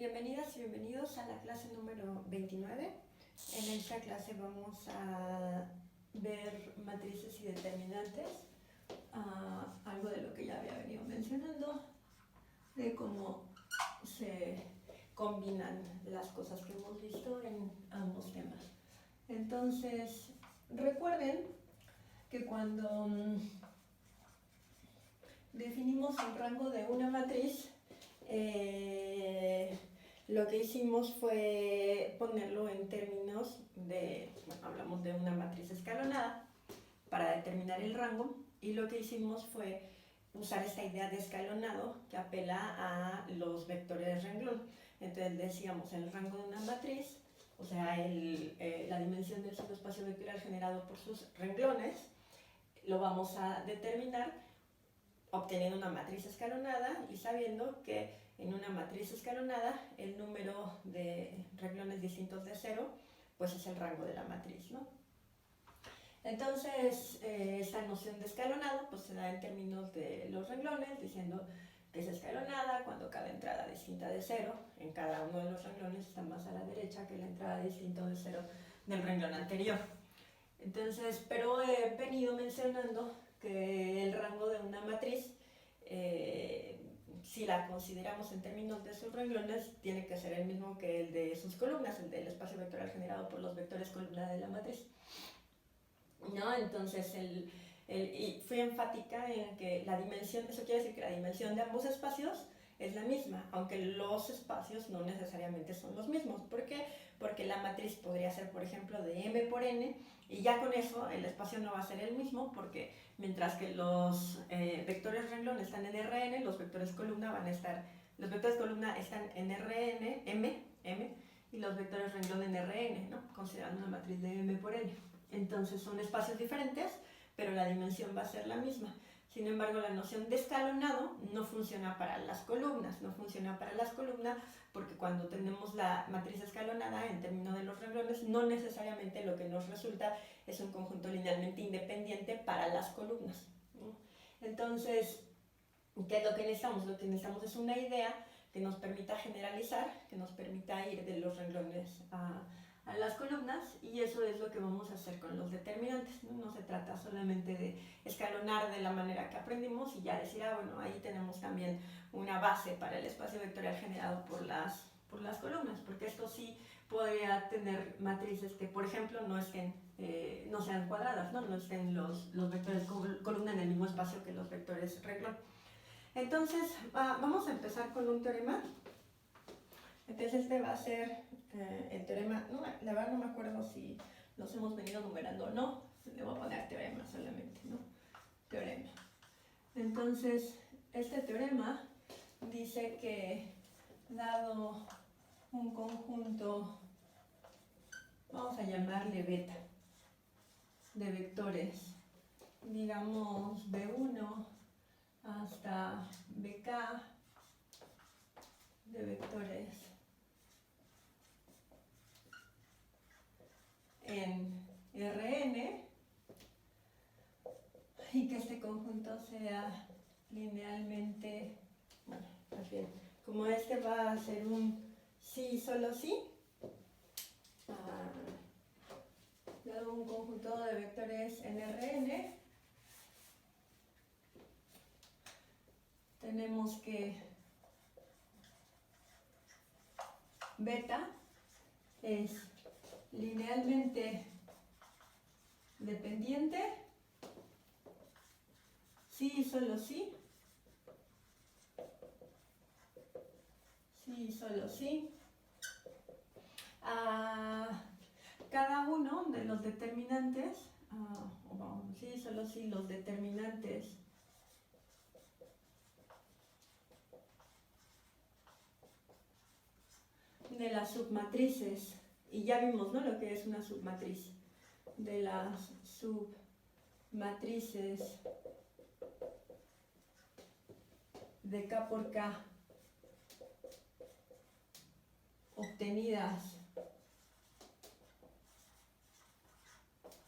Bienvenidas y bienvenidos a la clase número 29. En esta clase vamos a ver matrices y determinantes, algo de lo que ya había venido mencionando, de cómo se combinan las cosas que hemos visto en ambos temas. Entonces, recuerden que cuando definimos el rango de una matriz, lo que hicimos fue ponerlo en términos de, hablamos de una matriz escalonada para determinar el rango, y lo que hicimos fue usar esta idea de escalonado que apela a los vectores renglón. Entonces decíamos, el rango de una matriz, o sea, la dimensión del subespacio vectorial generado por sus renglones, lo vamos a determinar obteniendo una matriz escalonada y sabiendo que en una matriz escalonada el número de renglones distintos de 0 pues es el rango de la matriz, ¿no? Entonces, esta noción de escalonado pues se da en términos de los renglones, diciendo que es escalonada cuando cada entrada distinta de 0 en cada uno de los renglones está más a la derecha que la entrada distinta de 0 del renglón anterior. Entonces, pero he venido mencionando que el rango de una matriz, si la consideramos en términos de sus renglones, tiene que ser el mismo que el de sus columnas, el del espacio vectorial generado por los vectores columna de la matriz, ¿no? Entonces, y fui enfática en que la dimensión, eso quiere decir que la dimensión de ambos espacios es la misma, aunque los espacios no necesariamente son los mismos. ¿Por qué? Porque la matriz podría ser, por ejemplo, de m por n, y ya con eso el espacio no va a ser el mismo, porque mientras que los vectores renglón están en Rn, los vectores columna están en Rn, m, y los vectores renglón en Rn, ¿no? Considerando una matriz de m por n. Entonces son espacios diferentes, pero la dimensión va a ser la misma. Sin embargo, la noción de escalonado no funciona para las columnas, porque cuando tenemos la matriz escalonada en términos de los renglones, no necesariamente lo que nos resulta es un conjunto linealmente independiente para las columnas, ¿no? Entonces, ¿qué es lo que necesitamos? Lo que necesitamos es una idea que nos permita generalizar, que nos permita ir de los renglones a las columnas, y eso es lo que vamos a hacer con los determinantes, ¿no? No se trata solamente de escalonar de la manera que aprendimos y ya decir, bueno, ahí tenemos también una base para el espacio vectorial generado por las columnas, porque esto sí podría tener matrices que, por ejemplo, no sean cuadradas, no estén los vectores columna en el mismo espacio que los vectores renglón. Entonces, vamos a empezar con un teorema. Entonces este va a ser el teorema, la verdad no me acuerdo si los hemos venido numerando o no, le voy a poner teorema solamente, ¿no? Teorema. Entonces, este teorema dice que dado un conjunto, vamos a llamarle beta, de vectores, digamos B1 hasta BK, de vectores en Rn, y que este conjunto sea linealmente, bueno, más bien, como este va a ser un sí y solo sí, dado un conjunto de vectores en Rn, tenemos que beta es linealmente dependiente, sí y solo sí, sí y solo sí, cada uno de los determinantes, sí y solo sí, los determinantes de las submatrices, y ya vimos, ¿no?, lo que es una submatriz, de las submatrices de K por K obtenidas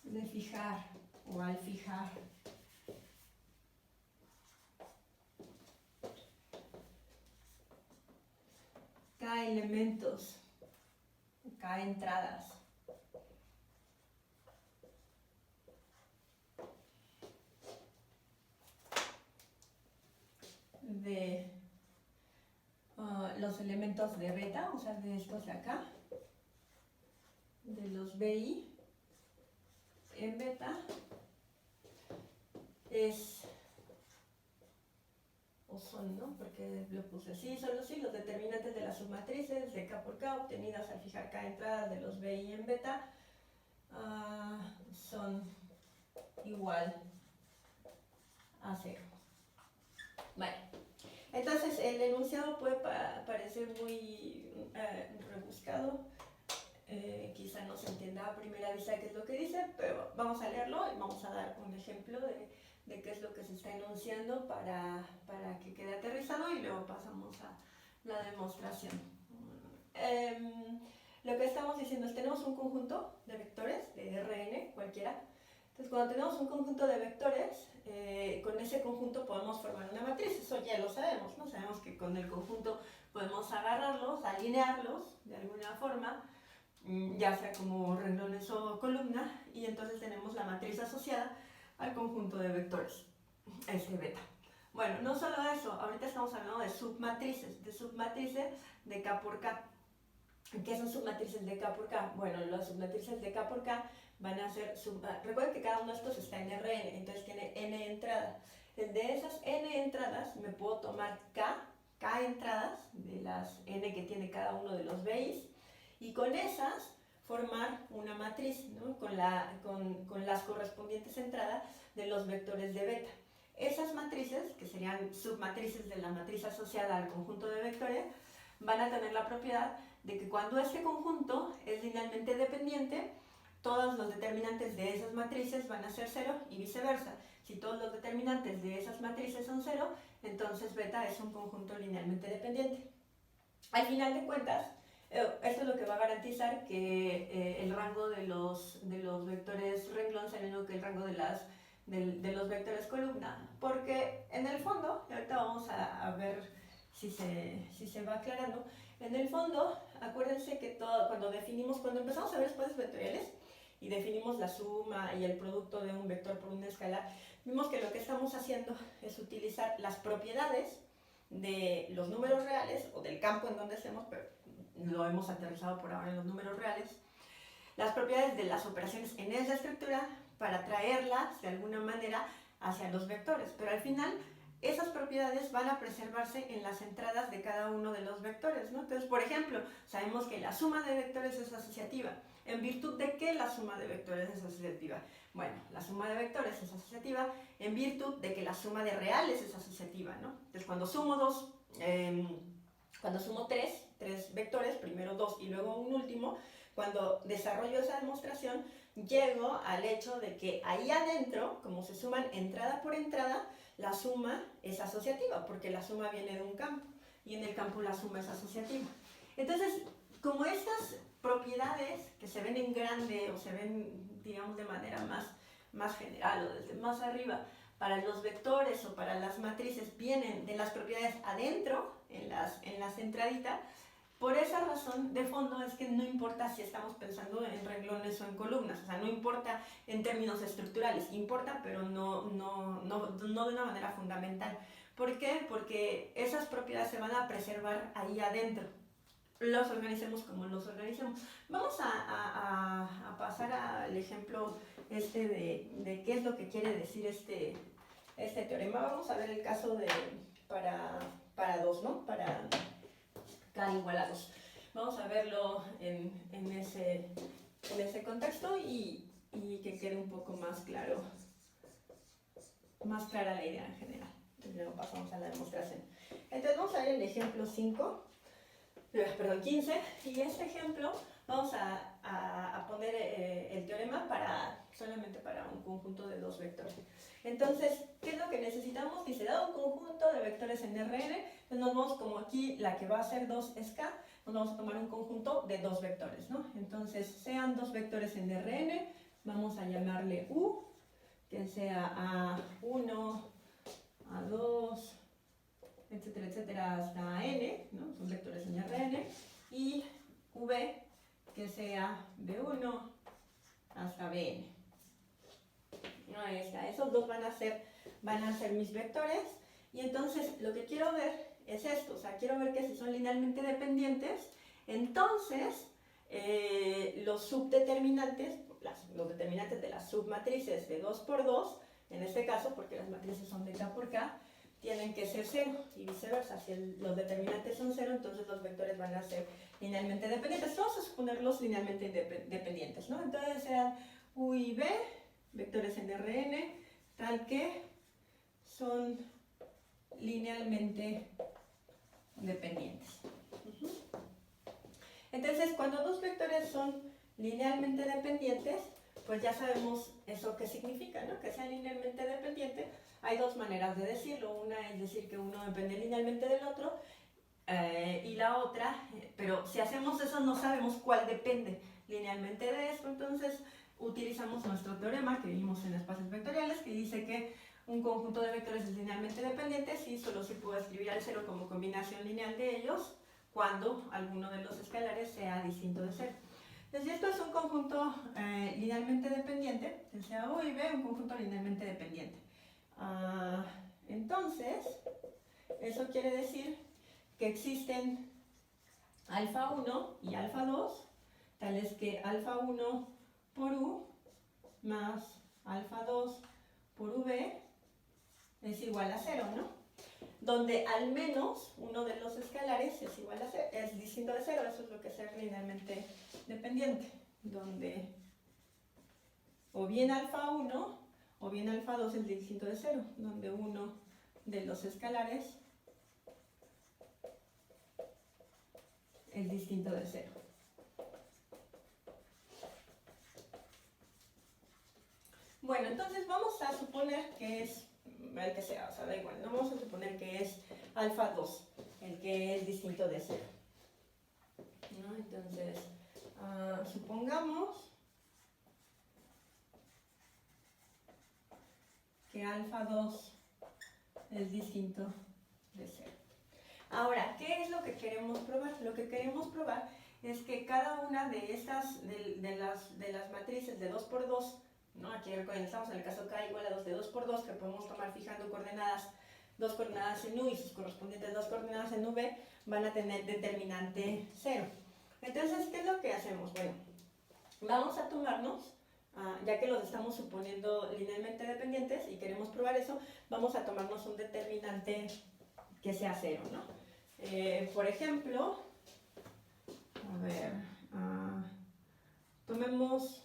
de fijar o al fijar K K elementos, K entradas de los elementos de beta, o sea, de estos de acá, de los BI en beta, es, o son, ¿no? Porque lo puse así, son los determinantes de las submatrices de K por K obtenidas al fijar K entradas de los BI en beta son igual a 0. Vale. Entonces el enunciado puede parecer muy rebuscado, quizá no se entienda a primera vista qué es lo que dice, pero vamos a leerlo y vamos a dar un ejemplo de qué es lo que se está enunciando para que quede aterrizado y luego pasamos a la demostración. Lo que estamos diciendo es que tenemos un conjunto de vectores, de Rn, cualquiera. Entonces, cuando tenemos un conjunto de vectores, con ese conjunto podemos formar una matriz. Eso ya lo sabemos, ¿no? Sabemos que con el conjunto podemos agarrarlos, alinearlos de alguna forma, ya sea como renglones o columna, y entonces tenemos la matriz asociada al conjunto de vectores, S beta. Bueno, no solo eso, ahorita estamos hablando de submatrices de K por K. ¿Qué son submatrices de K por K? Bueno, las submatrices de K por K van a ser, recuerden que cada uno de estos está en Rn, entonces tiene n entradas. De esas n entradas me puedo tomar K entradas, de las n que tiene cada uno de los BIs, y con esas formar una matriz, ¿no? con las correspondientes entradas de los vectores de beta. Esas matrices, que serían submatrices de la matriz asociada al conjunto de vectores, van a tener la propiedad de que cuando este conjunto es linealmente dependiente, todos los determinantes de esas matrices van a ser 0 y viceversa. Si todos los determinantes de esas matrices son 0, entonces beta es un conjunto linealmente dependiente. Al final de cuentas, esto es lo que va a garantizar que el rango de los vectores renglón sea el mismo que el rango de los vectores columna, porque en el fondo, y ahorita vamos a ver si se va aclarando, en el fondo, acuérdense que cuando empezamos a ver espacios vectoriales y definimos la suma y el producto de un vector por una escalar, vimos que lo que estamos haciendo es utilizar las propiedades de los números reales o del campo en donde estemos, pero lo hemos aterrizado por ahora en los números reales, las propiedades de las operaciones en esa estructura para traerlas de alguna manera hacia los vectores, pero al final esas propiedades van a preservarse en las entradas de cada uno de los vectores, ¿no? Entonces, por ejemplo, sabemos que la suma de vectores es asociativa. ¿En virtud de qué la suma de vectores es asociativa? Bueno, la suma de vectores es asociativa en virtud de que la suma de reales es asociativa, ¿no? Entonces, cuando sumo tres vectores, primero dos y luego un último, cuando desarrollo esa demostración, llego al hecho de que ahí adentro, como se suman entrada por entrada, la suma es asociativa, porque la suma viene de un campo, y en el campo la suma es asociativa. Entonces, como estas propiedades que se ven en grande, o se ven, digamos, de manera más general, o desde más arriba, para los vectores o para las matrices, vienen de las propiedades adentro, en las entraditas, por esa razón, de fondo, es que no importa si estamos pensando en renglones o en columnas, o sea, no importa en términos estructurales, importa, pero no de una manera fundamental. ¿Por qué? Porque esas propiedades se van a preservar ahí adentro, los organicemos como los organicemos. Vamos a pasar al ejemplo de qué es lo que quiere decir este teorema. Vamos a ver el caso para 2, ¿no? Para K igual a 2. Vamos a verlo en ese contexto y que quede un poco más clara la idea en general. Luego pasamos a la demostración. Entonces vamos a ver el ejemplo 15, y este ejemplo vamos a poner el teorema solamente para un conjunto de dos vectores. Entonces, ¿qué es lo que necesitamos? Dice, dado un conjunto de vectores en Rn, pues nos vamos, como aquí la que va a ser 2 es K, nos vamos a tomar un conjunto de dos vectores, ¿no? Entonces, sean dos vectores en Rn, vamos a llamarle U, que sea A1, A2, etcétera, etcétera, hasta N, ¿no? Son vectores en Rn. sea B1 hasta Bn. Ahí está, esos dos van a ser mis vectores. Y entonces lo que quiero ver es esto, o sea, quiero ver que si son linealmente dependientes, entonces los subdeterminantes, los determinantes de las submatrices de 2 por 2, en este caso, porque las matrices son de K por K, tienen que ser 0 y viceversa. Si los determinantes son 0, entonces los vectores van a ser linealmente dependientes. Vamos a suponerlos linealmente dependientes, ¿no? Entonces serán U y B, vectores en Rn, tal que son linealmente dependientes. Entonces, cuando dos vectores son linealmente dependientes, pues ya sabemos eso qué significa, ¿no? Que sean linealmente dependientes. Hay dos maneras de decirlo. Una es decir que uno depende linealmente del otro, y la otra, pero si hacemos eso no sabemos cuál depende linealmente de esto, entonces utilizamos nuestro teorema que vimos en espacios vectoriales, que dice que un conjunto de vectores es linealmente dependiente si solo se puede escribir al cero como combinación lineal de ellos cuando alguno de los escalares sea distinto de cero. Entonces, esto es un conjunto linealmente dependiente, que sea U y B, un conjunto linealmente dependiente. Entonces, eso quiere decir que existen alfa 1 y alfa 2, tales que alfa 1 por U más alfa 2 por UV es igual a 0, ¿no? Donde al menos uno de los escalares es igual a 0, es distinto de 0, eso es lo que es ser linealmente dependiente, donde o bien alfa 1 o bien alfa 2 es distinto de 0, donde uno de los escalares es distinto de 0. Bueno, entonces vamos a suponer que es el que sea, o sea, da igual, no vamos a suponer que es alfa 2, el que es distinto de 0. ¿No? Entonces, supongamos que alfa 2 es distinto de 0. Ahora, ¿qué es lo que queremos probar? Lo que queremos probar es que cada una de estas, de las matrices de 2 por 2, ¿no? Aquí estamos en el caso K igual a 2 de 2 por 2, que podemos tomar fijando coordenadas, dos coordenadas en U y sus correspondientes dos coordenadas en V, van a tener determinante 0. Entonces, ¿qué es lo que hacemos? Bueno, vamos a tomarnos, ya que los estamos suponiendo linealmente dependientes y queremos probar eso, vamos a tomarnos un determinante que sea 0, ¿no? Por ejemplo, a ver, tomemos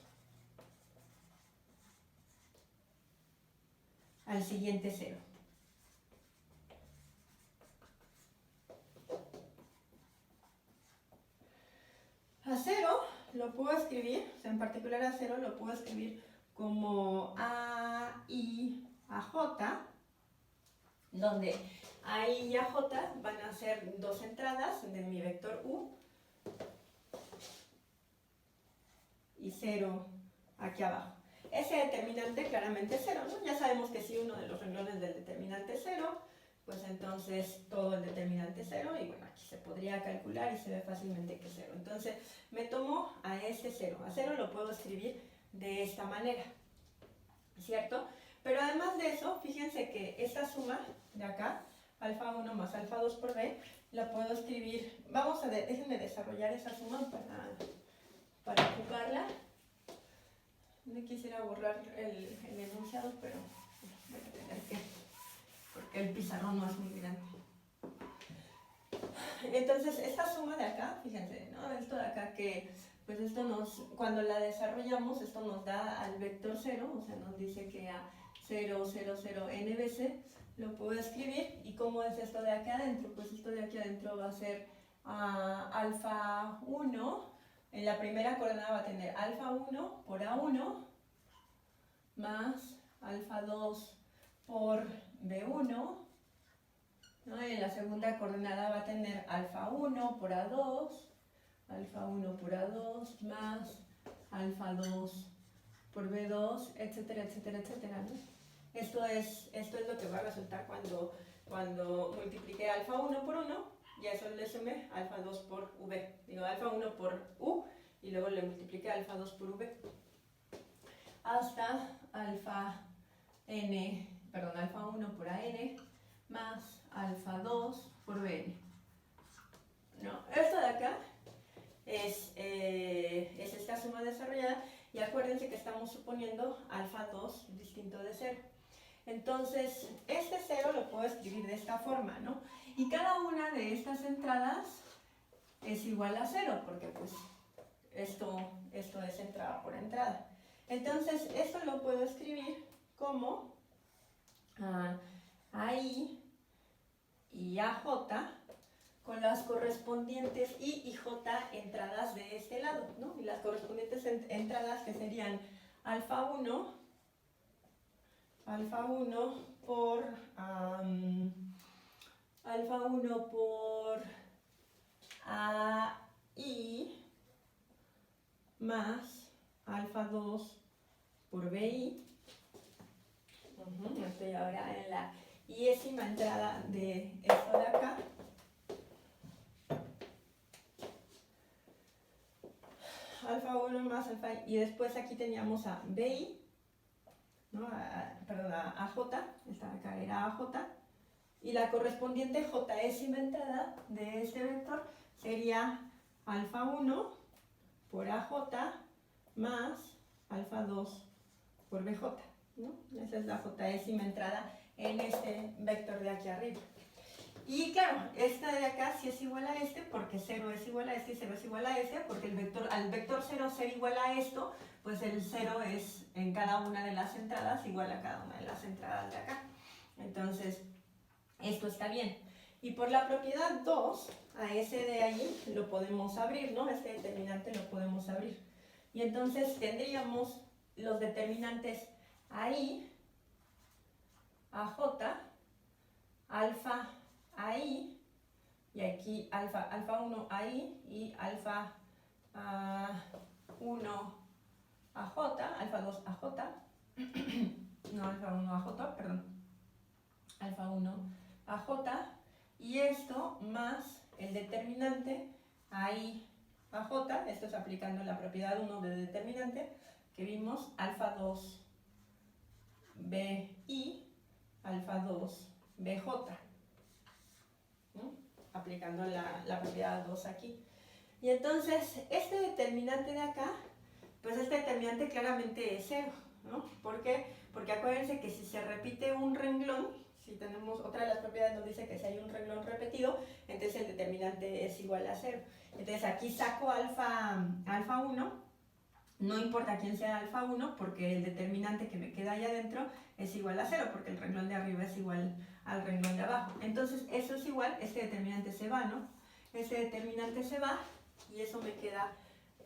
al siguiente 0. A 0 lo puedo escribir, o sea, en particular a 0 lo puedo escribir como A, I, A, J, donde A, I y A, J van a ser dos entradas de mi vector U y 0 aquí abajo. Ese determinante claramente es 0, ¿no? Ya sabemos que si uno de los renglones del determinante es 0, pues entonces todo el determinante es 0 y bueno, aquí se podría calcular y se ve fácilmente que es 0. Entonces me tomo a ese 0. A 0 lo puedo escribir de esta manera, ¿cierto? Pero además de eso, fíjense que esta suma de acá, alfa 1 más alfa 2 por B, la puedo escribir, déjenme desarrollar esa suma para ocuparla. No quisiera borrar el enunciado, pero voy a tener que, porque el pizarrón no es muy grande. Entonces, esta suma de acá, fíjense, ¿no? Esto de acá que, pues esto cuando la desarrollamos, esto nos da al vector 0, o sea, nos dice que a 0, 0, 0, n veces, lo puedo escribir. ¿Y cómo es esto de aquí adentro? Pues esto de aquí adentro va a ser alfa 1, en la primera coordenada va a tener alfa 1 por A1 más alfa 2 por B1, ¿no? Y en la segunda coordenada va a tener alfa 1 por A2, alfa 1 por A2 más alfa 2 por B2, etcétera, etcétera, etcétera, ¿no? Esto es lo que va a resultar cuando multiplique alfa 1 por 1 y a eso le sume alfa 2 por V. Digo, alfa 1 por U y luego le multipliqué alfa 2 por v, hasta alfa 1 por an más alfa 2 por bn. ¿No? Esto de acá es esta suma desarrollada, y acuérdense que estamos suponiendo alfa 2 distinto de 0. Entonces, este 0 lo puedo escribir de esta forma, ¿no? Y cada una de estas entradas es igual a 0, porque pues esto es entrada por entrada. Entonces, esto lo puedo escribir como AI y AJ con las correspondientes I y J entradas de este lado, ¿no? Y las correspondientes entradas que serían alfa 1 por AI más alfa 2 por BI. Estoy ahora en la iésima entrada de esto de acá. Alfa 1 más alfa, y después aquí teníamos a BI, ¿no? Perdón, a AJ, esta de acá era AJ, y la correspondiente jésima entrada de este vector sería alfa 1 por AJ más alfa 2 por BJ, ¿no? Esa es la jésima entrada en este vector de aquí arriba. Y claro, esta de acá sí es igual a este, porque 0 es igual a este y 0 es igual a este, porque al vector 0 ser igual a esto, pues el 0 es en cada una de las entradas igual a cada una de las entradas de acá. Entonces, esto está bien. Y por la propiedad 2, a ese de ahí lo podemos abrir, ¿no? Este determinante lo podemos abrir. Y entonces tendríamos los determinantes AI, AJ, alfa AI, y aquí alfa 1 AI y alfa 1 AJ, alfa 2 AJ, no, alfa 1 AJ, perdón, alfa 1 AJ, y esto más el determinante AI AJ, esto es aplicando la propiedad 1 de determinante que vimos, alfa 2 BI, alfa 2 BJ, ¿no? Aplicando la propiedad 2 aquí. Y entonces, este determinante de acá, pues este determinante claramente es 0, ¿no? ¿Por qué? Porque acuérdense que si se repite un renglón, si tenemos otra de las propiedades nos dice que si hay un renglón repetido, entonces el determinante es igual a 0. Entonces aquí saco alfa 1, no importa quién sea alfa 1, porque el determinante que me queda ahí adentro es igual a 0, porque el renglón de arriba es igual al renglón de abajo. Entonces eso es igual, este determinante se va, ¿no? Este determinante se va y eso me queda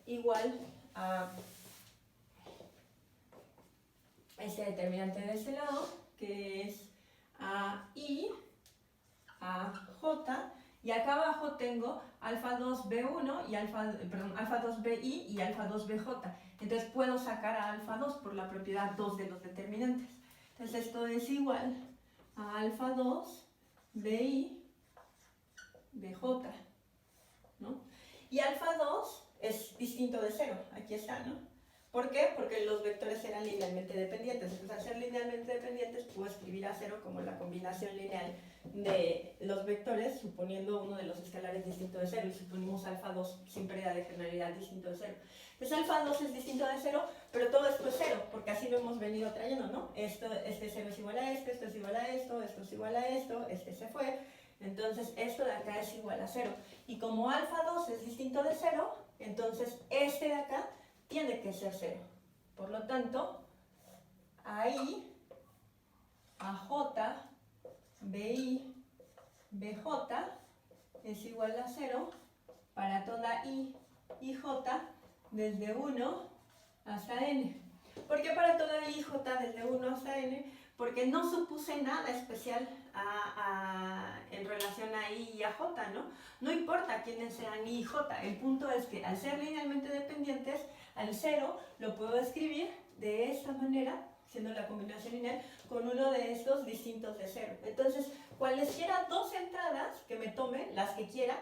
igual a este determinante de este lado, que es AI, AJ, y acá abajo tengo alfa 2B1 y alfa 2BI y alfa 2BJ. Entonces puedo sacar a alfa 2 por la propiedad 2 de los determinantes. Entonces esto es igual a alfa 2 BI BJ, ¿no? Y alfa 2 es distinto de 0, aquí está, ¿no? ¿Por qué? Porque los vectores eran linealmente dependientes. Entonces, al ser linealmente dependientes, puedo escribir a 0 como la combinación lineal de los vectores, suponiendo uno de los escalares distinto de 0, y suponimos alfa 2 sin pérdida de generalidad distinto de 0. Entonces, alfa 2 es distinto de 0, pero todo esto es 0, porque así lo hemos venido trayendo, ¿no? Este 0 es igual a esto es igual a esto es igual a esto, este se fue. Entonces, esto de acá es igual a 0. Y como alfa 2 es distinto de 0, entonces este de acá tiene que ser 0. Por lo tanto, AI, AJ, BI, BJ es igual a 0 para toda I y J desde 1 hasta N. ¿Por qué para toda I y J desde 1 hasta N? Porque no supuse nada especial en relación a I y a J, ¿no? No importa quiénes sean I y J, el punto es que al ser linealmente dependientes, al 0 lo puedo escribir de esta manera, siendo la combinación lineal, con uno de estos distintos de 0. Entonces, cualesquiera dos entradas que me tome, las que quiera,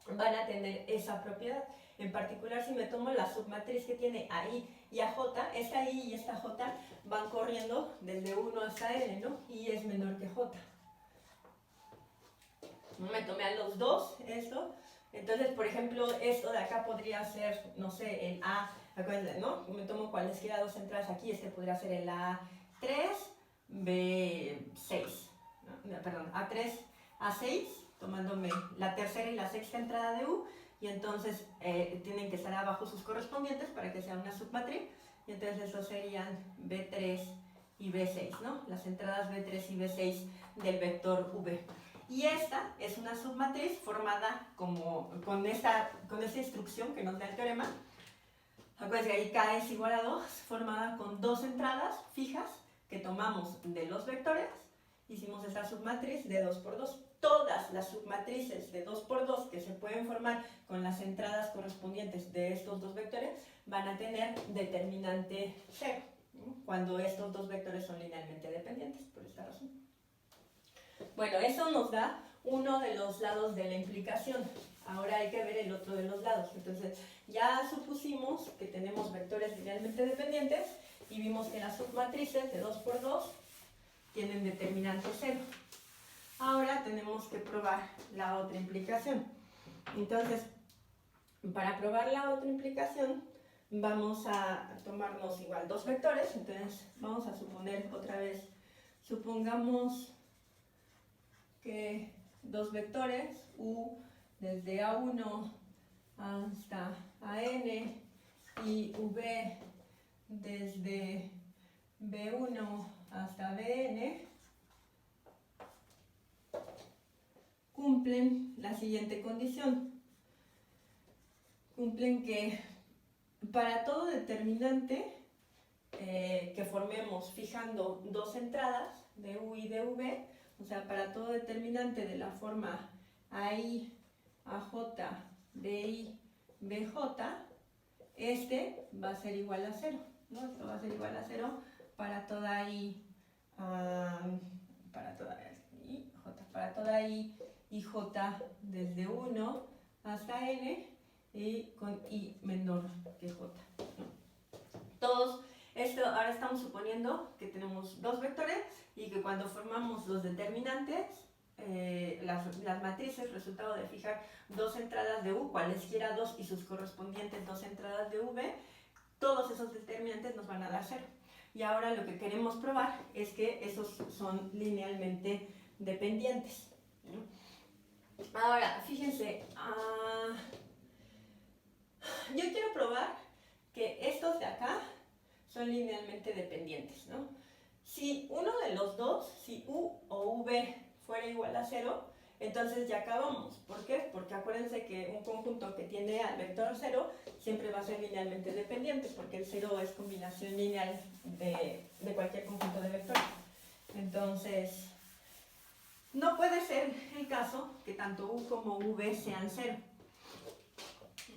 van a tener esa propiedad. En particular, si me tomo la submatriz que tiene a I y a J, esta I y esta J van corriendo desde 1 hasta N, ¿no? I es menor que J. Me tomé a los dos, esto. Entonces, por ejemplo, esto de acá podría ser, no sé, el A, ¿no? Me tomo cualesquiera dos entradas aquí, este podría ser el A3, B6, ¿no? Perdón, A3, A6, tomándome la tercera y la sexta entrada de U, y entonces tienen que estar abajo sus correspondientes para que sea una submatriz, y entonces eso serían B3 y B6, ¿no? Las entradas B3 y B6 del vector V. Y esta es una submatriz formada con esta instrucción que nos da el teorema. Acuérdense que ahí K es igual a 2, formada con dos entradas fijas que tomamos de los vectores. Hicimos esta submatriz de 2 por 2. Todas las submatrices de 2 por 2 que se pueden formar con las entradas correspondientes de estos dos vectores van a tener determinante 0, ¿no? Cuando estos dos vectores son linealmente dependientes, por esta razón. Bueno, eso nos da uno de los lados de la implicación. Ahora hay que ver el otro de los lados. Entonces, ya supusimos que tenemos vectores linealmente dependientes y vimos que las submatrices de 2 por 2 tienen determinante 0. Ahora tenemos que probar la otra implicación. Entonces, para probar la otra implicación, vamos a tomarnos igual dos vectores. Entonces, vamos a suponer otra vez, supongamos que dos vectores, U desde A1 hasta AN y V desde B1 hasta Bn, cumplen la siguiente condición. Cumplen que para todo determinante que formemos fijando dos entradas de U y de V, o sea, para todo determinante de la forma AI, AJ, BI, BJ, este va a ser igual a 0, ¿no? Esto va a ser igual a 0 para toda I, para toda I y J desde 1 hasta N y con I menor que J, ¿no? Ahora estamos suponiendo que tenemos dos vectores y que cuando formamos los determinantes, las matrices, resultado de fijar dos entradas de U, cualesquiera dos y sus correspondientes dos entradas de V, todos esos determinantes nos van a dar 0. Y ahora lo que queremos probar es que esos son linealmente dependientes, ¿no? Ahora, fíjense, yo quiero probar que estos de acá son linealmente dependientes, ¿no? Si uno de los dos, si U o V fuera igual a 0, entonces ya acabamos. ¿Por qué? Porque acuérdense que un conjunto que tiene al vector 0 siempre va a ser linealmente dependiente, porque el 0 es combinación lineal de cualquier conjunto de vectores. Entonces, no puede ser el caso que tanto U como V sean 0,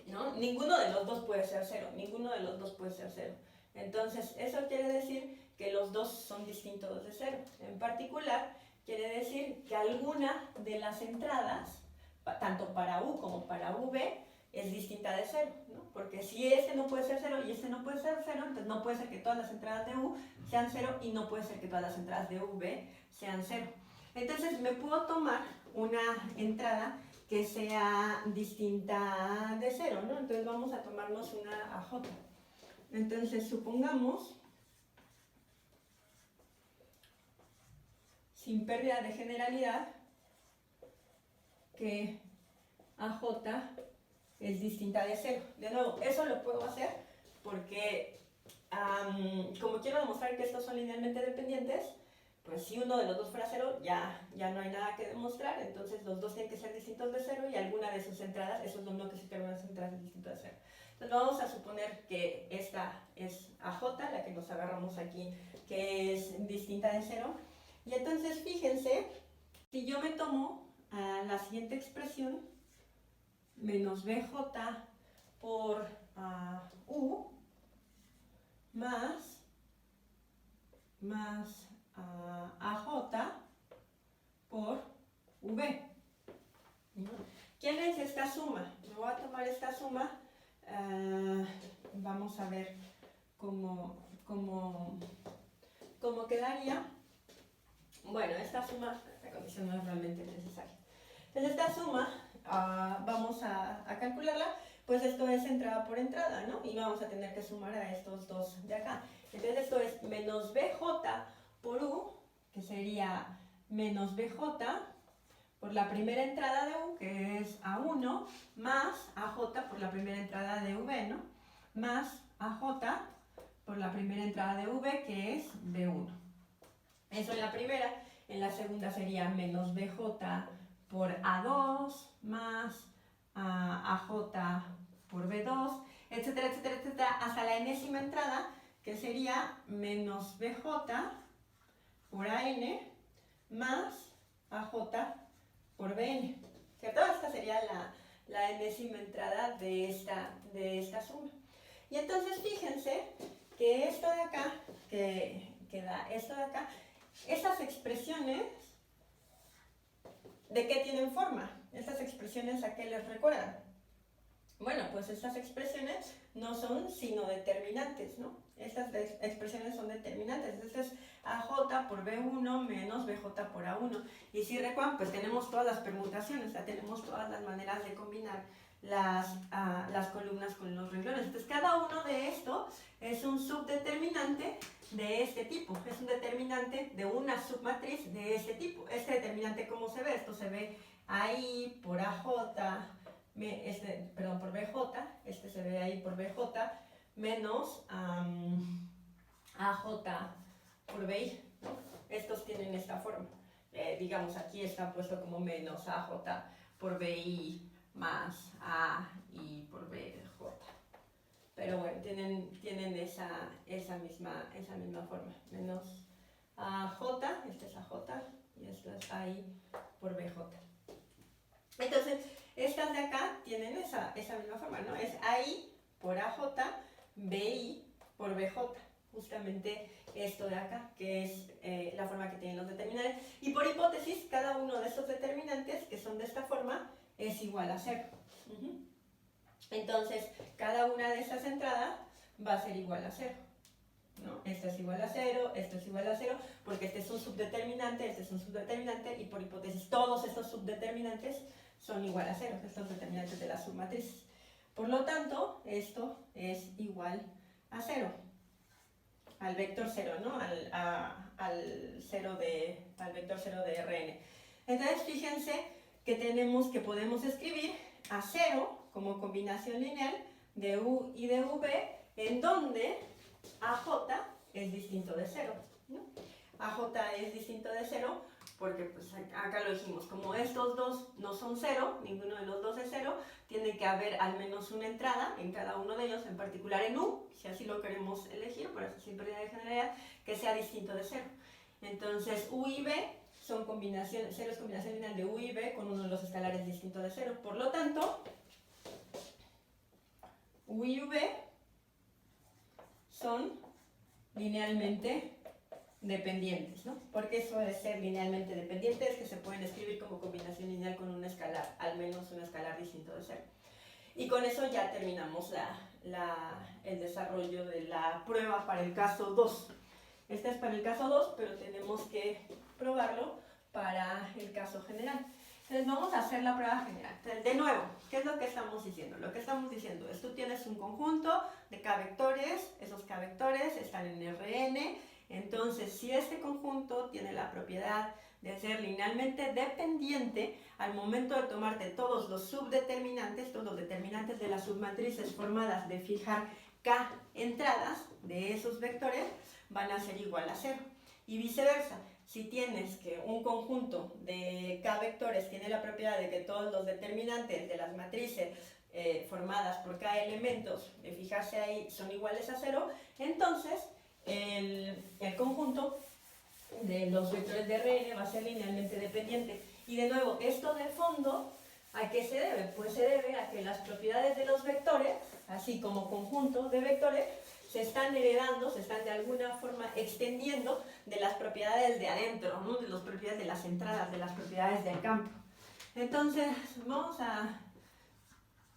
¿no? Ninguno de los dos puede ser 0, ninguno de los dos puede ser 0. Entonces, eso quiere decir que los dos son distintos de 0. En particular, quiere decir que alguna de las entradas, tanto para U como para V, es distinta de 0, ¿no? Porque si este no puede ser 0 y este no puede ser 0, entonces no puede ser que todas las entradas de U sean 0 y no puede ser que todas las entradas de V sean 0. Entonces, me puedo tomar una entrada que sea distinta de 0, ¿no? Entonces, vamos a tomarnos una AJ. Entonces, supongamos, sin pérdida de generalidad, que AJ es distinta de 0. De nuevo, eso lo puedo hacer porque, como quiero demostrar que estos son linealmente dependientes, pues si uno de los dos fuera 0, ya no hay nada que demostrar, entonces los dos tienen que ser distintos de 0 y alguna de sus entradas, eso es lo único que sí que alguna de sus entradas es distinta de 0. Entonces vamos a suponer que esta es AJ, la que nos agarramos aquí, que es distinta de 0. Y entonces fíjense, si yo me tomo la siguiente expresión, menos BJ por U, más AJ por V. ¿Quién es esta suma? Me voy a tomar esta suma vamos a ver cómo quedaría. Bueno, esta condición no es realmente necesaria. Entonces esta suma, vamos a calcularla, pues esto es entrada por entrada, ¿no? Y vamos a tener que sumar a estos dos de acá. Entonces esto es menos BJ por U, que sería menos BJ por la primera entrada de U, que es A1, más AJ por la primera entrada de V, ¿no? Más AJ por la primera entrada de V, que es B1. Eso en la primera. En la segunda sería menos BJ por A2 más AJ por B2, etcétera, etcétera, etcétera, hasta la enésima entrada, que sería menos BJ por AN más AJ por BN, ¿cierto? Esta sería la enésima entrada de esta suma. Y entonces fíjense que esto de acá, que da esto de acá, estas expresiones, ¿de qué tienen forma? ¿Estas expresiones a qué les recuerdan? Bueno, pues estas expresiones no son sino determinantes, ¿no? Estas expresiones son determinantes. Este es AJ por B1 menos BJ por A1. Y si recuerdan, pues tenemos todas las permutaciones, ya tenemos todas las maneras de combinar las columnas con los renglones. Entonces, cada uno de estos es un subdeterminante de este tipo. Es un determinante de una submatriz de este tipo. Este determinante, ¿cómo se ve? Esto se ve ahí por AJ, por BJ, este se ve ahí por BJ, menos AJ por BI, ¿no? Estos tienen esta forma. Digamos, aquí está puesto como menos AJ por BI más AI por BJ. Pero bueno, tienen esa misma forma. Menos AJ, este es AJ y esto es AI por BJ. Entonces, estas de acá tienen esa misma forma, ¿no? Es AI por AJ, BI por BJ. Justamente esto de acá, que es la forma que tienen los determinantes. Y por hipótesis, cada uno de estos determinantes, que son de esta forma, es igual a 0. Entonces, cada una de estas entradas va a ser igual a 0. ¿No? Esto es igual a 0, esto es igual a 0, porque este es un subdeterminante, este es un subdeterminante, y por hipótesis todos estos subdeterminantes son igual a 0, estos determinantes de las submatrices. Por lo tanto, esto es igual a 0, al vector 0, ¿no? Al vector 0 de Rn. Entonces, fíjense que podemos escribir a 0 como combinación lineal de U y de V, en donde AJ es distinto de 0, ¿no? AJ es distinto de 0 porque pues acá lo dijimos, como estos dos no son 0, ninguno de los dos es 0, tiene que haber al menos una entrada en cada uno de ellos, en particular en U, si así lo queremos elegir, por eso sin pérdida de generalidad, que sea distinto de 0. Entonces U y B son combinación, 0 es combinación lineal de U y B con uno de los escalares distinto de 0. Por lo tanto, U y V son linealmente dependientes, ¿no? Porque eso de ser linealmente dependiente es que se pueden escribir como combinación lineal con un escalar, al menos un escalar distinto de 0. Y con eso ya terminamos el desarrollo de la prueba para el caso 2. Este es para el caso 2, pero tenemos que probarlo para el caso general. Entonces vamos a hacer la prueba general. Entonces, de nuevo, ¿qué es lo que estamos diciendo? Lo que estamos diciendo es, tú tienes un conjunto de K vectores, esos K vectores están en Rn, entonces si este conjunto tiene la propiedad de ser linealmente dependiente, al momento de tomarte todos los subdeterminantes, todos los determinantes de las submatrices formadas de fijar K entradas de esos vectores, van a ser igual a 0. Y viceversa. Si tienes que un conjunto de K vectores tiene la propiedad de que todos los determinantes de las matrices formadas por K elementos de fijarse ahí son iguales a 0, entonces el conjunto de los vectores de Rn va a ser linealmente dependiente. Y de nuevo, esto de fondo, ¿a qué se debe? Pues se debe a que las propiedades de los vectores, así como conjunto de vectores, se están heredando, se están de alguna forma extendiendo de las propiedades de adentro, ¿no? De las propiedades de las entradas, de las propiedades del campo. Entonces, vamos a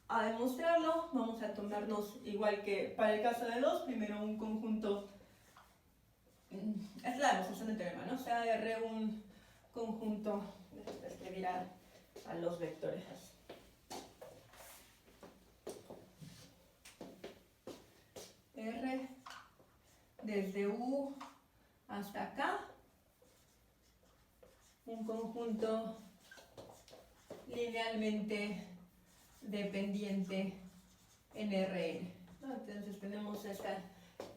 a demostrarlo, vamos a tomarnos, igual que para el caso de 2, primero un conjunto, es la demostración del teorema, ¿no? O sea, R un conjunto, déjame escribir a los vectores. R desde U hasta acá, un conjunto linealmente dependiente en Rn, ¿no? Entonces tenemos esta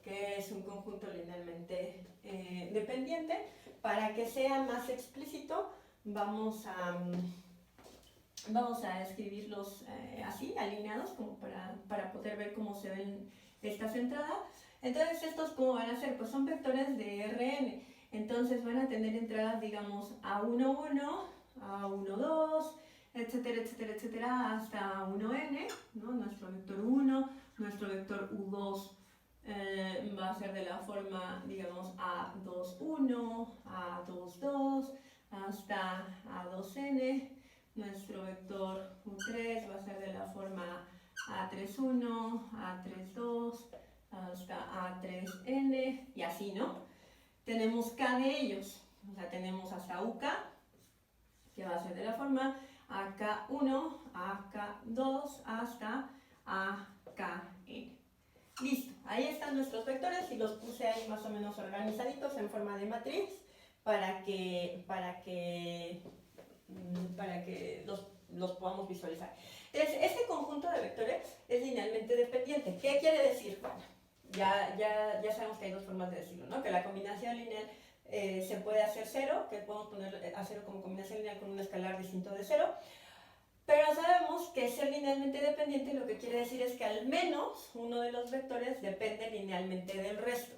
que es un conjunto linealmente dependiente. Para que sea más explícito, vamos a escribirlos así, alineados, como para poder ver cómo se ven estas entradas. Entonces, ¿estos cómo van a ser? Pues son vectores de Rn. Entonces van a tener entradas, digamos, A11, A12, etcétera, etcétera, etcétera, hasta 1n, ¿no? Nuestro vector 1, nuestro vector U2 va a ser de la forma, digamos, A21, A22, hasta A2n. Nuestro vector U3 va a ser de la forma A31, A32, hasta A3n, y así, ¿no? Tenemos K de ellos, o sea, tenemos hasta UK, que va a ser de la forma AK1, AK2, hasta AKN. Listo, ahí están nuestros vectores y los puse ahí más o menos organizaditos en forma de matriz para que los podamos visualizar. Entonces, este conjunto de vectores es linealmente dependiente. ¿Qué quiere decir? Bueno, ya sabemos que hay dos formas de decirlo, ¿no? Que la combinación lineal se puede hacer cero, que podemos poner a cero como combinación lineal con un escalar distinto de cero, pero sabemos que ser linealmente dependiente lo que quiere decir es que al menos uno de los vectores depende linealmente del resto.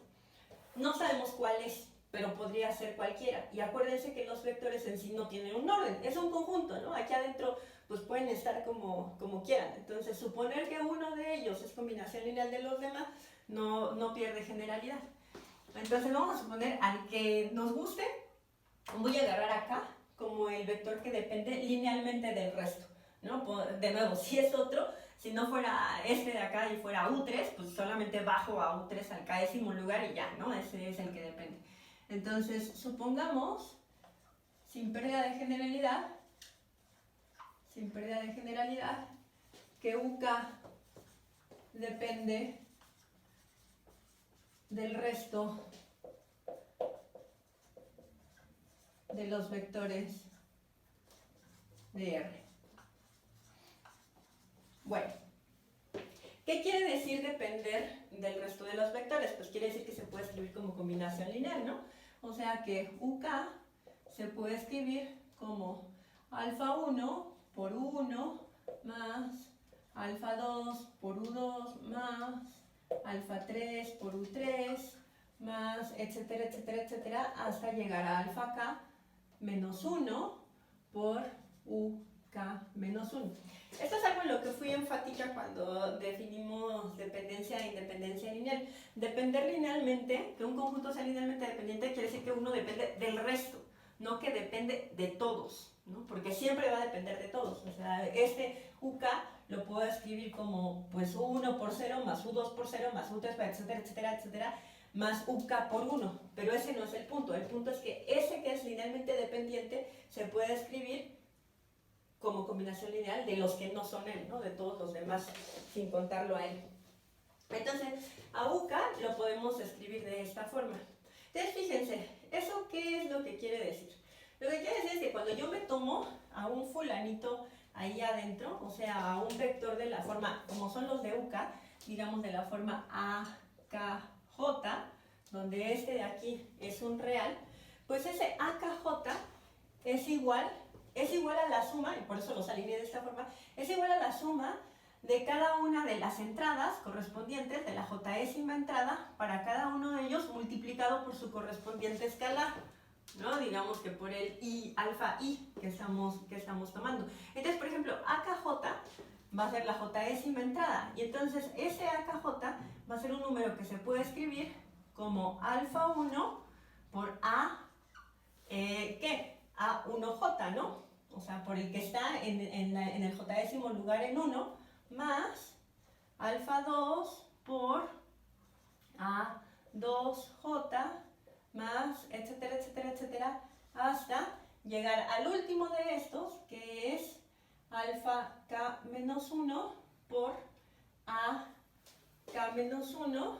No sabemos cuál es, pero podría ser cualquiera. Y acuérdense que los vectores en sí no tienen un orden, es un conjunto, ¿no? Aquí adentro pues pueden estar como quieran. Entonces, suponer que uno de ellos es combinación lineal de los demás no pierde generalidad. Entonces vamos a suponer al que nos guste, voy a agarrar acá como el vector que depende linealmente del resto, ¿no? De nuevo, si es otro, si no fuera este de acá y fuera U3, pues solamente bajo a U3 al késimo lugar y ya, ¿no? Ese es el que depende. Entonces, supongamos, sin pérdida de generalidad, que UK depende del resto de los vectores de R. Bueno, ¿qué quiere decir depender del resto de los vectores? Pues quiere decir que se puede escribir como combinación lineal, ¿no? O sea que UK se puede escribir como alfa 1 por U1 más alfa 2 por U2 más alfa 3 por U3 más etcétera, etcétera, etcétera, hasta llegar a alfa K menos 1 por UK menos 1. Esto es algo en lo que fui enfática cuando definimos dependencia e independencia lineal. Depender linealmente, que un conjunto sea linealmente dependiente, quiere decir que uno depende del resto, no que depende de todos, ¿no? Porque siempre va a depender de todos. O sea, este UK lo puedo escribir como pues U1 por 0 más U2 por 0 más U3, etcétera, etcétera, etcétera, más UK por 1. Pero ese no es el punto. El punto es que ese que es linealmente dependiente se puede escribir como combinación lineal de los que no son él, ¿no? De todos los demás, sin contarlo a él. Entonces, a UK lo podemos escribir de esta forma. Entonces, fíjense, ¿eso qué es lo que quiere decir? Lo que quiere decir es que cuando yo me tomo a un fulanito ahí adentro, o sea, a un vector de la forma, como son los de UK, digamos de la forma AKJ, donde este de aquí es un real, pues ese AKJ es igual a la suma, y por eso los alineé de esta forma, es igual a la suma de cada una de las entradas correspondientes de la jésima entrada para cada uno de ellos multiplicado por su correspondiente escalar, ¿no? Digamos que por el I, alfa I que estamos tomando. Entonces, por ejemplo, AKJ va a ser la jésima entrada, y entonces ese AKJ va a ser un número que se puede escribir como alfa 1 por A, ¿qué? A1J, ¿no? O sea, por el que está en el jésimo lugar en 1, más alfa 2 por A2J más etcétera, etcétera, etcétera, hasta llegar al último de estos, que es alfa K menos 1 por A K menos 1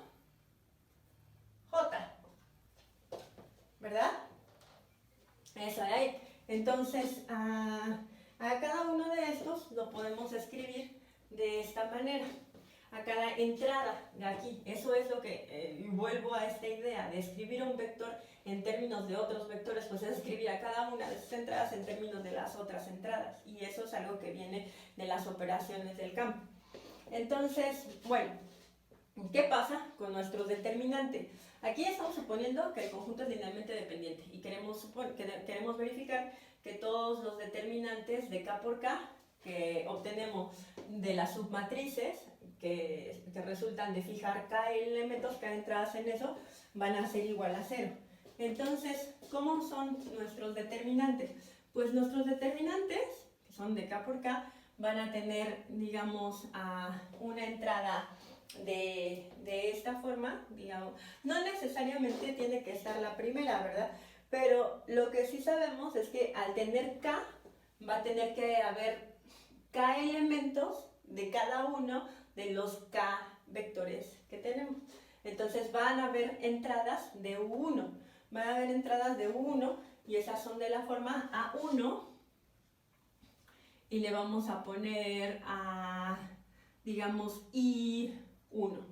J, ¿verdad? Eso de ahí. Entonces, a cada uno de estos lo podemos escribir de esta manera. A cada entrada de aquí. Eso es lo que, vuelvo a esta idea de escribir un vector en términos de otros vectores, pues es escribir a cada una de sus entradas en términos de las otras entradas. Y eso es algo que viene de las operaciones del campo. Entonces, bueno, ¿qué pasa con nuestros determinantes? Aquí estamos suponiendo que el conjunto es linealmente dependiente y queremos verificar que todos los determinantes de K por K que obtenemos de las submatrices que resultan de fijar K elementos, K entradas en eso, van a ser igual a 0. Entonces, ¿cómo son nuestros determinantes? Pues nuestros determinantes, que son de K por K, van a tener, digamos, una entrada de esta forma, digamos. No necesariamente tiene que estar la primera, ¿verdad? Pero lo que sí sabemos es que al tener K, va a tener que haber K elementos de cada uno de los K vectores que tenemos. Entonces van a haber entradas de U1. Van a haber entradas de U1 y esas son de la forma A1. Y le vamos a poner digamos, I1.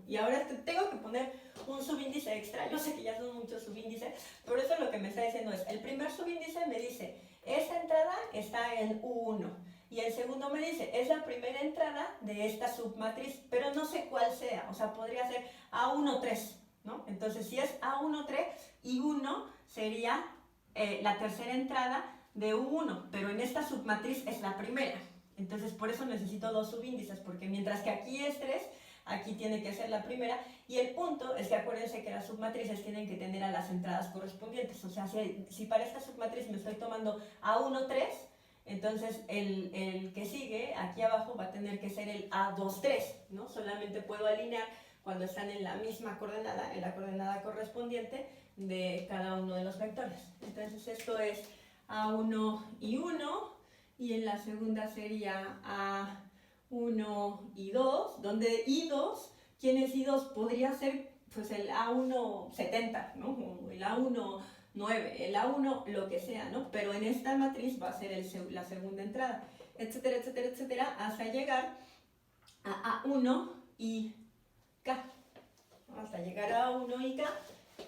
Y ahora tengo que poner un subíndice extra. Yo sé que ya son muchos subíndices, por eso lo que me está diciendo es, el primer subíndice me dice, esta entrada está en U1. Y el segundo me dice, es la primera entrada de esta submatriz, pero no sé cuál sea, o sea, podría ser A13, ¿no? Entonces, si es A13, I1 sería la tercera entrada de U1, pero en esta submatriz es la primera. Entonces, por eso necesito dos subíndices, porque mientras que aquí es 3, aquí tiene que ser la primera. Y el punto es que acuérdense que las submatrices tienen que tener a las entradas correspondientes. O sea, si para esta submatriz me estoy tomando A13, entonces el que sigue aquí abajo va a tener que ser el A23, ¿no? Solamente puedo alinear cuando están en la misma coordenada, en la coordenada correspondiente de cada uno de los vectores. Entonces esto es A1 y 1, y en la segunda sería A1 y 2, donde I2, ¿quién es I2? Podría ser pues el A170, ¿no? O el A1 9, el A1, lo que sea, ¿no? Pero en esta matriz va a ser la segunda entrada, etcétera, etcétera, etcétera, hasta llegar a A1 y K. Hasta llegar a A1 y K,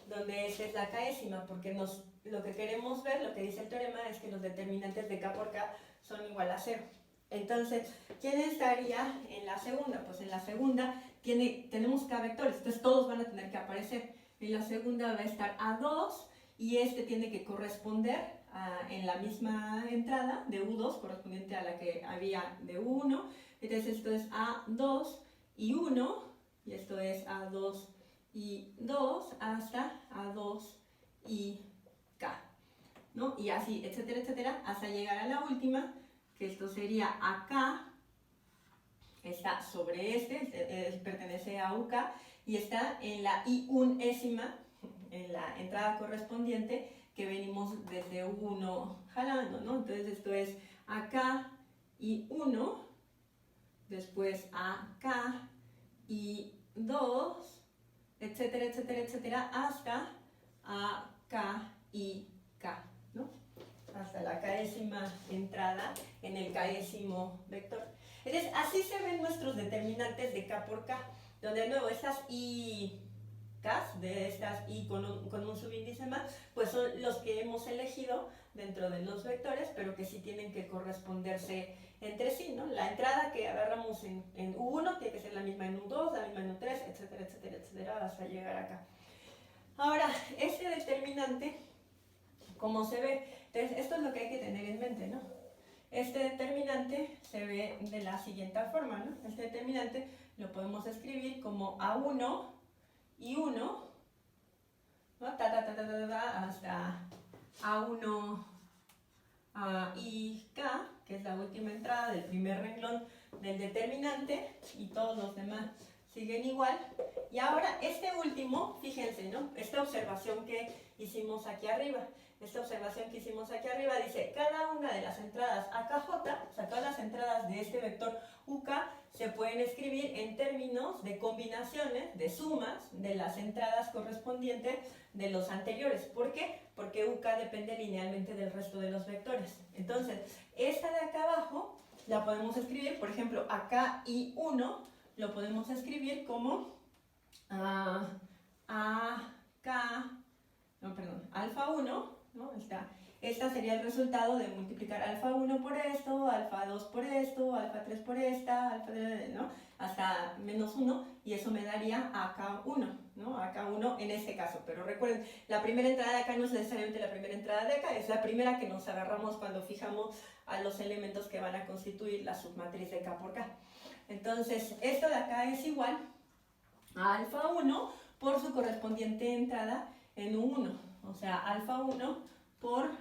donde esta es la késima, porque lo que queremos ver, lo que dice el teorema, es que los determinantes de K por K son igual a 0. Entonces, ¿quién estaría en la segunda? Pues en la segunda tenemos K vectores, entonces todos van a tener que aparecer. En la segunda va a estar A2, y este tiene que corresponder en la misma entrada de U2, correspondiente a la que había de U1. Entonces esto es A2 y 1, y esto es A2 y 2 hasta A2 y K, ¿no? Y así, etcétera, etcétera, hasta llegar a la última, que esto sería AK, está sobre pertenece a UK, y está en la I1ésima, en la entrada correspondiente que venimos desde U1 jalando, ¿no? Entonces esto es AK y 1, después AK y 2, etcétera, etcétera, etcétera, hasta AK y K, ¿no? Hasta la késima entrada en el késimo vector. Entonces, así se ven nuestros determinantes de K por K, donde de nuevo estas I de estas y con un subíndice más, pues son los que hemos elegido dentro de los vectores, pero que sí tienen que corresponderse entre sí, ¿no? La entrada que agarramos en U1 tiene que ser la misma en U2, la misma en U3, etcétera, etcétera, etcétera, hasta llegar acá. Ahora, este determinante, ¿cómo se ve? Entonces, esto es lo que hay que tener en mente, ¿no? Este determinante se ve de la siguiente forma, ¿no? Este determinante lo podemos escribir como A1 y 1, ¿no? Hasta A1, A, I, K, que es la última entrada del primer renglón del determinante, y todos los demás siguen igual. Y ahora este último, fíjense, ¿no? Esta observación que hicimos aquí arriba. Dice, cada una de las entradas AKJ, o sea, todas las entradas de este vector UK, se pueden escribir en términos de combinaciones, de sumas, de las entradas correspondientes de los anteriores. ¿Por qué? Porque UK depende linealmente del resto de los vectores. Entonces, esta de acá abajo la podemos escribir, por ejemplo, acá I1 lo podemos escribir como alfa 1, ¿no? Esta sería el resultado de multiplicar alfa 1 por esto, alfa 2 por esto, alfa 3 por esta, alfa, ¿no? Hasta menos 1, y eso me daría AK1, ¿no? AK1 en este caso. Pero recuerden, la primera entrada de acá no es necesariamente la primera entrada de acá, es la primera que nos agarramos cuando fijamos a los elementos que van a constituir la submatriz de K por K. Entonces, esto de acá es igual a alfa 1 por su correspondiente entrada en U1. O sea, alfa 1 por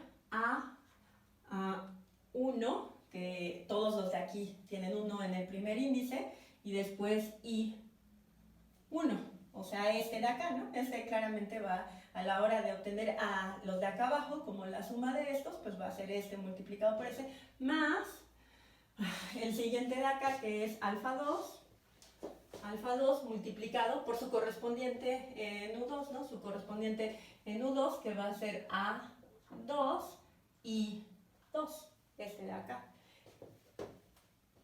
A1, que todos los de aquí tienen 1 en el primer índice, y después I1. O sea, este de acá, ¿no? Este claramente va a la hora de obtener a los de acá abajo, como la suma de estos, pues va a ser este multiplicado por ese, más el siguiente de acá, que es alfa 2 multiplicado por su correspondiente en U2, ¿no? Su correspondiente en U2, que va a ser A2 y 2, este de acá,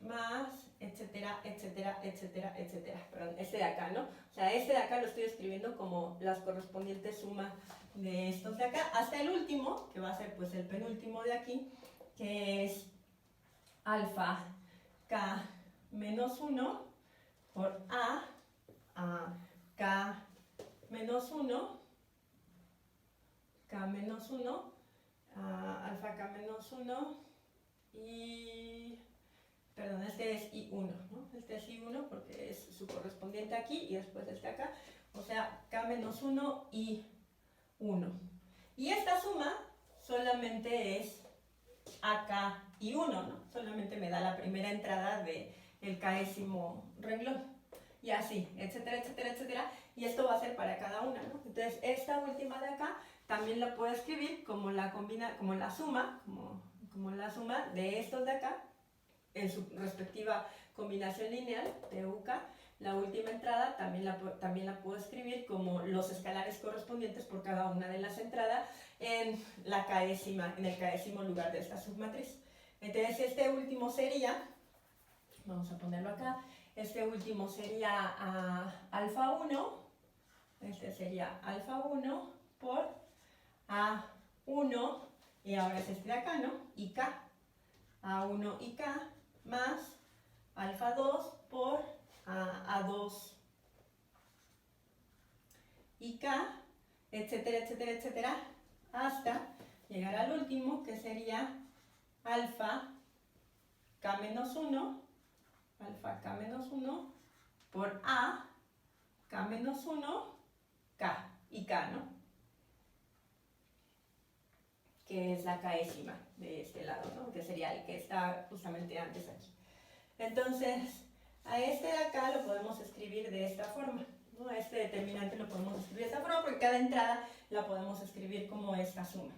más, etcétera, etcétera, etcétera, etcétera. Perdón, este de acá, ¿no? O sea, este de acá lo estoy escribiendo como las correspondientes sumas de estos de acá, hasta el último, que va a ser pues el penúltimo de aquí, que es alfa K menos 1 por A K menos 1, alfa K menos 1, y, perdón, este es I1, ¿no? Este es I1 porque es su correspondiente aquí, y después este acá, o sea, K menos 1 y 1. Y esta suma solamente es AK y 1, ¿no? Solamente me da la primera entrada del késimo renglón. Y así, etcétera, etcétera, etcétera. Y esto va a ser para cada una, ¿no? Entonces, esta última de acá también la puedo escribir como la suma de estos de acá en su respectiva combinación lineal de UK. La última entrada también la puedo escribir como los escalares correspondientes por cada una de las entradas en el késimo lugar de esta submatriz. Entonces, este último sería, vamos a ponerlo acá, este último sería alfa 1, este sería alfa 1 por A1, y ahora es este de acá, ¿no? Y K, A1 y K, más alfa 2 por A2 y K, etcétera, etcétera, etcétera, hasta llegar al último, que sería alfa K menos 1, por A K menos 1, K y K, ¿no? Que es la késima de este lado, ¿no? Que sería el que está justamente antes aquí. Entonces, a este de acá lo podemos escribir de esta forma, ¿no? Este determinante lo podemos escribir de esta forma porque cada entrada la podemos escribir como esta suma.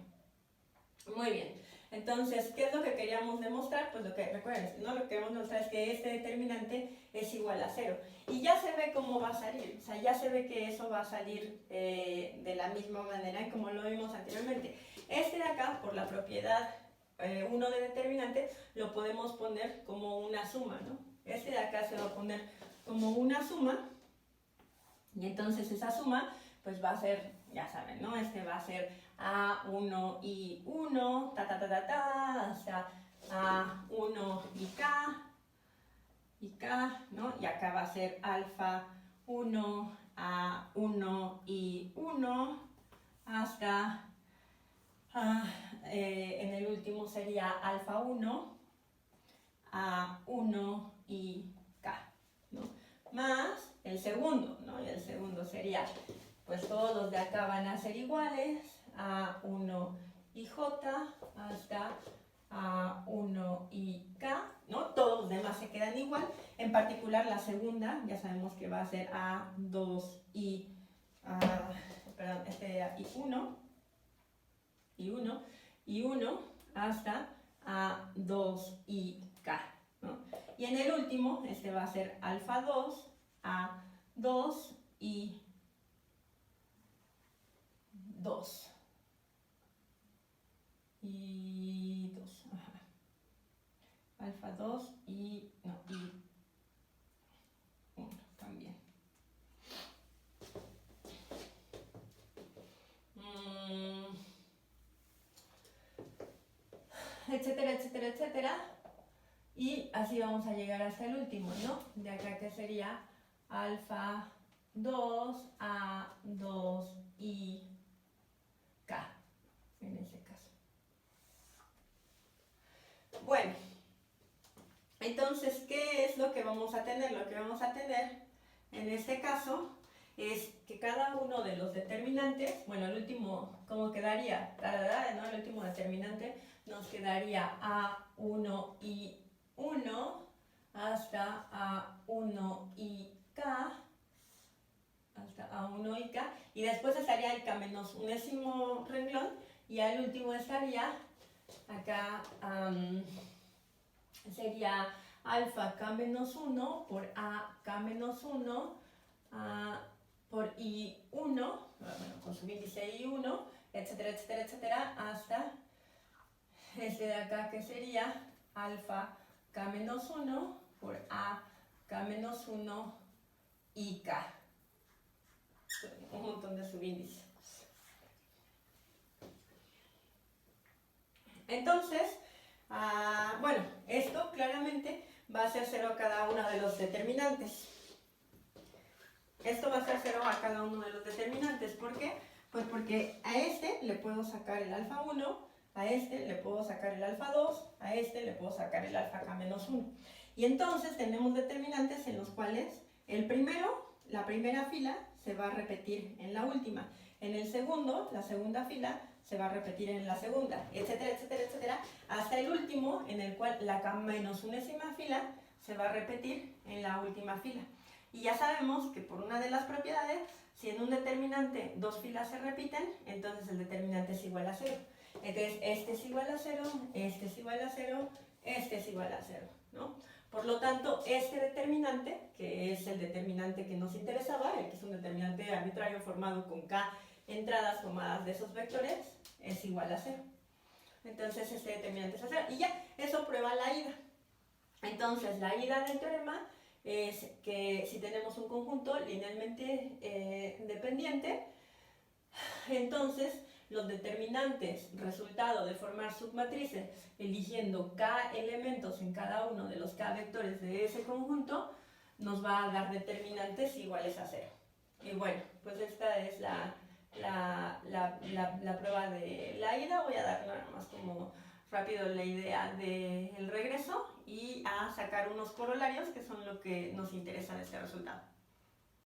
Muy bien. Entonces, ¿qué es lo que queríamos demostrar? Pues recuerden, ¿no? Lo que queremos demostrar es que este determinante es igual a 0. Y ya se ve cómo va a salir, o sea, ya se ve que eso va a salir de la misma manera como lo vimos anteriormente. Este de acá, por la propiedad 1 de determinante, lo podemos poner como una suma, ¿no? Este de acá se va a poner como una suma, y entonces esa suma, pues va a ser, ya saben, ¿no? Este va a ser A1 y 1, hasta A1 y K, ¿no? Y acá va a ser alfa 1, A1 y 1, hasta, en el último sería alfa 1, A1 y K, ¿no? Más el segundo, ¿no? Y el segundo sería, pues todos los de acá van a ser iguales, A1 y J, hasta A1 y K, ¿no? Todos los demás se quedan igual. En particular la segunda, ya sabemos que va a ser A2 y, perdón, I1, I1 hasta A2 y K, ¿no? Y en el último, va a ser alfa 2, A2 y 2. Y 2, ajá. Alfa 2 y, no, y 1 también. Etcétera, etcétera, etcétera. Y así vamos a llegar hasta el último, ¿no? De acá que sería alfa 2, A2 y K, en ese caso. Bueno, entonces, ¿qué es lo que vamos a tener? Lo que vamos a tener en este caso es que cada uno de los determinantes, bueno, el último, ¿cómo quedaría? ¿No? El último determinante nos quedaría A1 y 1 hasta A1 y K, y después estaría el K menos unésimo renglón, y al último estaría acá, sería alfa K menos 1 por A K menos 1 por I1, bueno, con su índice I1, etcétera, etcétera, etcétera, hasta de acá que sería alfa K menos 1 por A K menos 1 y K. Un montón de subíndices. Entonces, bueno, esto claramente va a ser 0 a cada uno de los determinantes. Esto va a ser 0 a cada uno de los determinantes. ¿Por qué? Pues porque a este le puedo sacar el alfa 1, a este le puedo sacar el alfa 2, a este le puedo sacar el alfa K menos 1. Y entonces tenemos determinantes en los cuales el primero, la primera fila, se va a repetir en la última. En el segundo, la segunda fila, se va a repetir en la segunda, etcétera, etcétera, etcétera, hasta el último, en el cual la K menos unésima fila se va a repetir en la última fila. Y ya sabemos que por una de las propiedades, si en un determinante dos filas se repiten, entonces el determinante es igual a 0. Entonces, este es igual a 0, este es igual a 0, este es igual a 0, ¿no? Por lo tanto, este determinante, que es el determinante que nos interesaba, el que es un determinante arbitrario formado con K entradas tomadas de esos vectores, es igual a 0. Entonces, este determinante es a 0. Y ya, eso prueba la ida. Entonces, la ida del teorema es que si tenemos un conjunto linealmente dependiente, entonces los determinantes resultado de formar submatrices eligiendo K elementos en cada uno de los K vectores de ese conjunto nos va a dar determinantes iguales a 0. Y bueno, pues esta es la prueba de la ida. Voy a dar nada más como rápido la idea del regreso y a sacar unos corolarios que son lo que nos interesa de este resultado.